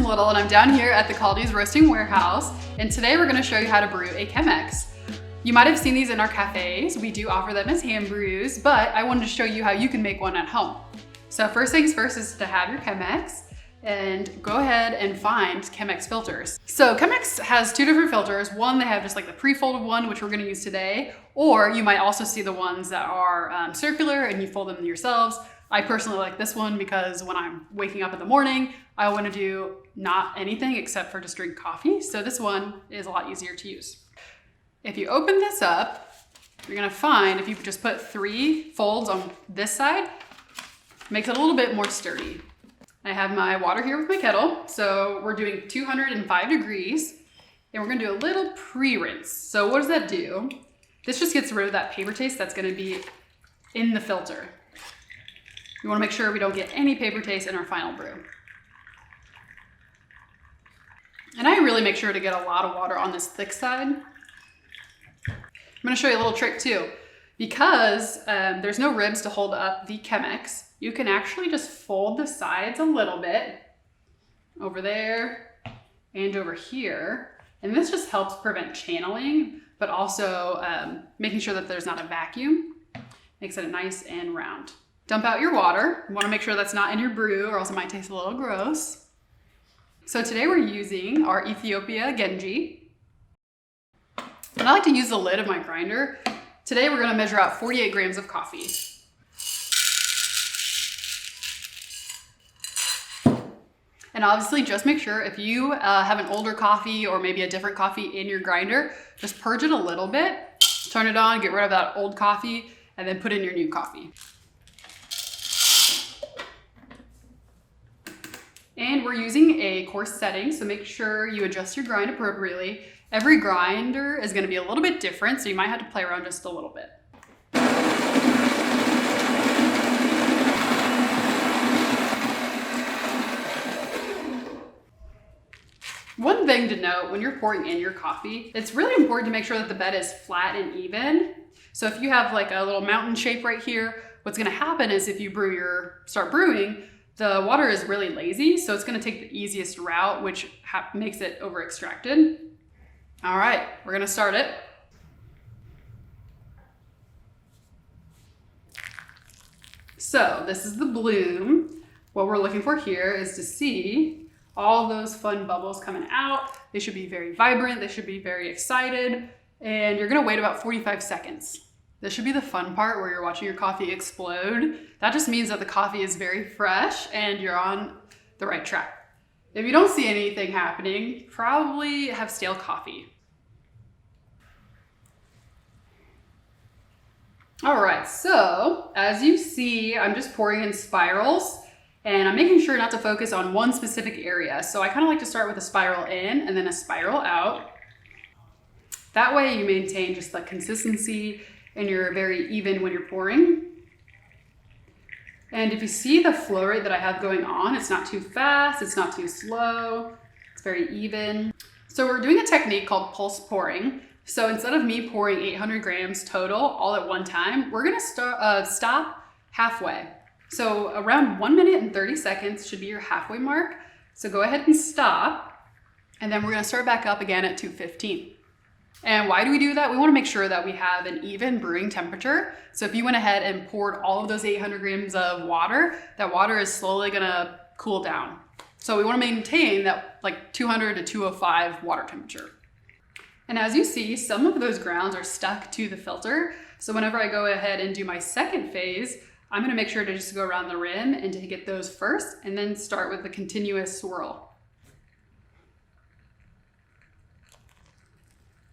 Little and I'm down here at the Kaldi's Roasting Warehouse, and today we're gonna show you how to brew a Chemex. You might have seen these in our cafes. We do offer them as hand brews, but I wanted to show you how you can make one at home. So first things first is to have your Chemex, and go ahead and find Chemex filters. So Chemex has two different filters. One, they have just like the pre-folded one, which we're gonna use today, or you might also see the ones that are circular and you fold them yourselves. I personally like this one because when I'm waking up in the morning, I wanna do not anything except for just drink coffee. So this one is a lot easier to use. If you open this up, you're gonna find if you just put 3 folds on this side, makes it a little bit more sturdy. I have my water here with my kettle. So we're doing 205 degrees and we're gonna do a little pre-rinse. So what does that do? This just gets rid of that paper taste that's gonna be in the filter. We wanna make sure we don't get any paper taste in our final brew. And I really make sure to get a lot of water on this thick side. I'm gonna show you a little trick too. Because there's no ribs to hold up the Chemex, you can actually just fold the sides a little bit over there and over here. And this just helps prevent channeling, but also making sure that there's not a vacuum. Makes it nice and round. Dump out your water. You wanna make sure that's not in your brew or else it might taste a little gross. So today we're using our Ethiopia Genji. And I like to use the lid of my grinder. Today we're gonna measure out 48 grams of coffee. And obviously just make sure if you have an older coffee or maybe a different coffee in your grinder, just purge it a little bit, turn it on, get rid of that old coffee, and then put in your new coffee. And we're using a coarse setting, so make sure you adjust your grind appropriately. Every grinder is gonna be a little bit different, so you might have to play around just a little bit. One thing to note when you're pouring in your coffee, it's really important to make sure that the bed is flat and even. So if you have like a little mountain shape right here, what's gonna happen is if you start brewing, the water is really lazy, so it's gonna take the easiest route, which makes it over extracted. All right, we're gonna start it. So this is the bloom. What we're looking for here is to see all those fun bubbles coming out. They should be very vibrant, they should be very excited, and you're gonna wait about 45 seconds. This should be the fun part where you're watching your coffee explode. That just means that the coffee is very fresh and you're on the right track. If you don't see anything happening, probably have stale coffee. All right, so as you see, I'm just pouring in spirals and I'm making sure not to focus on one specific area. So I kind of like to start with a spiral in and then a spiral out. That way you maintain just the consistency and you're very even when you're pouring. And if you see the flow rate that I have going on, it's not too fast, it's not too slow, it's very even. So we're doing a technique called pulse pouring. So instead of me pouring 800 grams total all at one time, we're gonna stop halfway. So around 1 minute and 30 seconds should be your halfway mark. So go ahead and stop, and then we're gonna start back up again at 215. And why do we do that? We wanna make sure that we have an even brewing temperature. So if you went ahead and poured all of those 800 grams of water, that water is slowly gonna cool down. So we wanna maintain that like 200 to 205 water temperature. And as you see, some of those grounds are stuck to the filter. So whenever I go ahead and do my second phase, I'm gonna make sure to just go around the rim and to get those first and then start with the continuous swirl.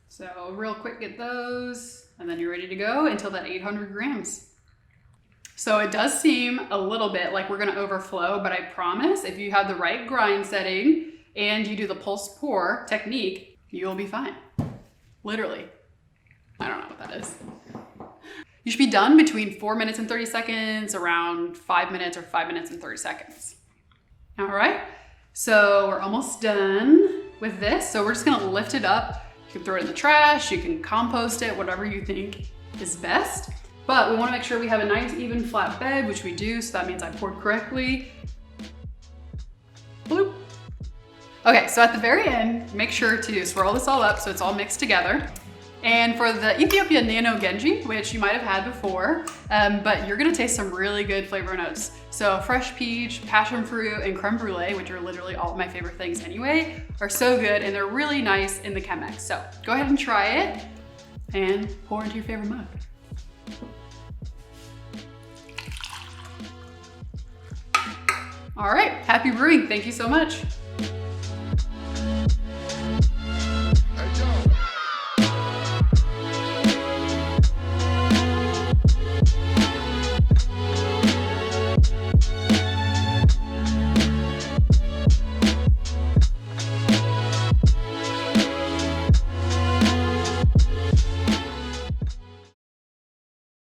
So real quick, get those, and then you're ready to go until that 800 grams. So it does seem a little bit like we're gonna overflow, but I promise if you have the right grind setting and you do the pulse pour technique, you'll be fine. Literally. I don't know what that is. You should be done between 4 minutes and 30 seconds, around 5 minutes or 5 minutes and 30 seconds. All right, so we're almost done with this. So we're just gonna lift it up. You can throw it in the trash, you can compost it, whatever you think is best. But we wanna make sure we have a nice, even, flat bed, which we do, so that means I poured correctly. Bloop. Okay, so at the very end, make sure to swirl this all up so it's all mixed together. And for the Ethiopian Nano Genji, which you might have had before, but you're gonna taste some really good flavor notes. So fresh peach, passion fruit, and creme brulee, which are literally all of my favorite things anyway, are so good and they're really nice in the Chemex. So go ahead and try it and pour into your favorite mug. All right, happy brewing. Thank you so much.